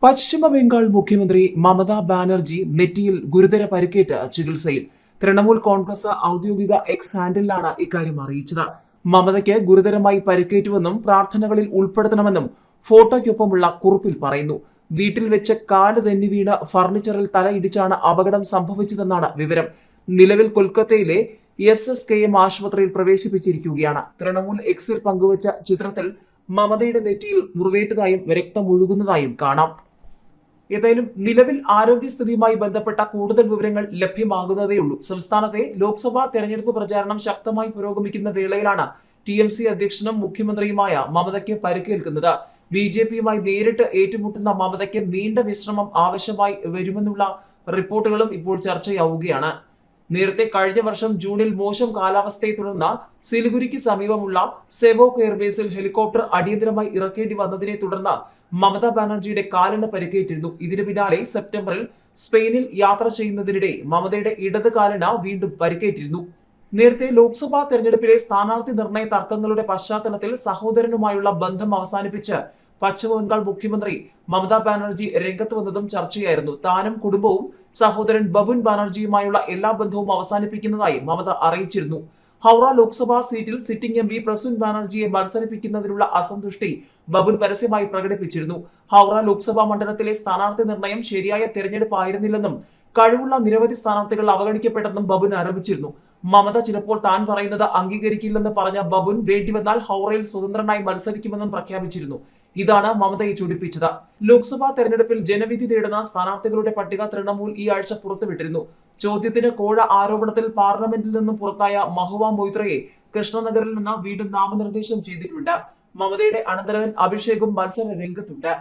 പശ്ചിമ ബംഗാൾ മുഖ്യമന്ത്രി മമതാ ബാനർജി നെറ്റിയിൽ ഗുരുതര പരിക്കേറ്റ് ചികിത്സയിൽ. തൃണമൂൽ കോൺഗ്രസ് ഔദ്യോഗിക എക്സ് ഹാൻഡിലാണ് ഇക്കാര്യം അറിയിച്ചത്. മമതയ്ക്ക് ഗുരുതരമായി പരിക്കേറ്റുവെന്നും പ്രാർത്ഥനകളിൽ ഉൾപ്പെടുത്തണമെന്നും ഫോട്ടോയ്ക്കൊപ്പമുള്ള കുറിപ്പിൽ പറയുന്നു. വീട്ടിൽ വെച്ച് കാല് തെന്നി വീണ് ഫർണിച്ചറിൽ തലയിടിച്ചാണ് അപകടം സംഭവിച്ചതെന്നാണ് വിവരം. നിലവിൽ കൊൽക്കത്തയിലെ SSKM ആശുപത്രിയിൽ പ്രവേശിപ്പിച്ചിരിക്കുകയാണ്. തൃണമൂൽ എക്സിൽ പങ്കുവച്ച ചിത്രത്തിൽ മമതയുടെ നെറ്റിയിൽ മുറിവേറ്റതായും രക്തമൊഴുകുന്നതായും കാണാം. ഏതായാലും നിലവിൽ ആരോഗ്യസ്ഥിതിയുമായി ബന്ധപ്പെട്ട കൂടുതൽ വിവരങ്ങൾ ലഭ്യമാകുന്നതേയുള്ളൂ. സംസ്ഥാനത്തെ ലോക്സഭാ തെരഞ്ഞെടുപ്പ് പ്രചാരണം ശക്തമായി പുരോഗമിക്കുന്ന വേളയിലാണ് TMC അധ്യക്ഷനും മുഖ്യമന്ത്രിയുമായ മമതയ്ക്ക് പരിക്കേൽക്കുന്നത്. BJPയുമായി നേരിട്ട് ഏറ്റുമുട്ടുന്ന മമതയ്ക്ക് നീണ്ട വിശ്രമം ആവശ്യമായി വരുമെന്നുള്ള റിപ്പോർട്ടുകളും ഇപ്പോൾ ചർച്ചയാവുകയാണ്. നേരത്തെ കഴിഞ്ഞ വർഷം ജൂണിൽ മോശം കാലാവസ്ഥയെ തുടർന്ന് സിലിഗുരിക്ക് സമീപമുള്ള സെവോക് എയർബേസിൽ ഹെലികോപ്റ്റർ അടിയന്തരമായി ഇറക്കേണ്ടി വന്നതിനെ തുടർന്ന് മമതാ ബാനർജിയുടെ കാലിന് പരിക്കേറ്റിരുന്നു. ഇതിനു പിന്നാലെ സെപ്റ്റംബറിൽ സ്പെയിനിൽ യാത്ര ചെയ്യുന്നതിനിടെ മമതയുടെ ഇടത് കാലിന് വീണ്ടും പരിക്കേറ്റിരുന്നു. നേരത്തെ ലോക്സഭാ തെരഞ്ഞെടുപ്പിലെ സ്ഥാനാർത്ഥി നിർണയ തർക്കങ്ങളുടെ പശ്ചാത്തലത്തിൽ സഹോദരനുമായുള്ള ബന്ധം അവസാനിപ്പിച്ച് പശ്ചിമ ബംഗാൾ മുഖ്യമന്ത്രി മമതാ ബാനർജി രംഗത്ത് വന്നതും ചർച്ചയായിരുന്നു. താനും കുടുംബവും സഹോദരൻ ബബുൻ ബാനർജിയുമായുള്ള എല്ലാ ബന്ധവും അവസാനിപ്പിക്കുന്നതായി മമത അറിയിച്ചിരുന്നു. ഹൗറ ലോക്സഭാ സീറ്റിൽ സിറ്റിംഗ് MP പ്രസൂൻ ബാനർജിയെ മത്സരിപ്പിക്കുന്നതിനുള്ള അസന്തുഷ്ടി ബബുൻ പരസ്യമായി പ്രകടിപ്പിച്ചിരുന്നു. ഹൗറ ലോക്സഭാ മണ്ഡലത്തിലെ സ്ഥാനാർത്ഥി നിർണയം ശരിയായ തെരഞ്ഞെടുപ്പായിരുന്നില്ലെന്നും കഴിവുള്ള നിരവധി സ്ഥാനാർത്ഥികൾ അവഗണിക്കപ്പെട്ടെന്നും ബബുൻ ആരോപിച്ചിരുന്നു. മമത ചിലപ്പോൾ താൻ പറയുന്നത് അംഗീകരിക്കില്ലെന്ന് പറഞ്ഞ ബബുൻ വേണ്ടിവന്നാൽ ഹൗറയിൽ സ്വതന്ത്രനായി മത്സരിക്കുമെന്നും പ്രഖ്യാപിച്ചിരുന്നു. ഇതാണ് മമതയെ ചൊടിപ്പിച്ചത്. ലോക്സഭാ തെരഞ്ഞെടുപ്പിൽ ജനവിധി തേടുന്ന സ്ഥാനാർത്ഥികളുടെ പട്ടിക തൃണമൂൽ ഈ ആഴ്ച പുറത്തുവിട്ടിരുന്നു. ചോദ്യത്തിന് കോഴ ആരോപണത്തിൽ പാർലമെന്റിൽ നിന്നും പുറത്തായ മഹുവ മൊയ്ത്രയെ കൃഷ്ണനഗറിൽ നിന്ന് വീണ്ടും നാമനിർദ്ദേശം ചെയ്തിട്ടുണ്ട്. മമതയുടെ അനന്തരവൻ അഭിഷേകും മത്സര രംഗത്തുണ്ട്.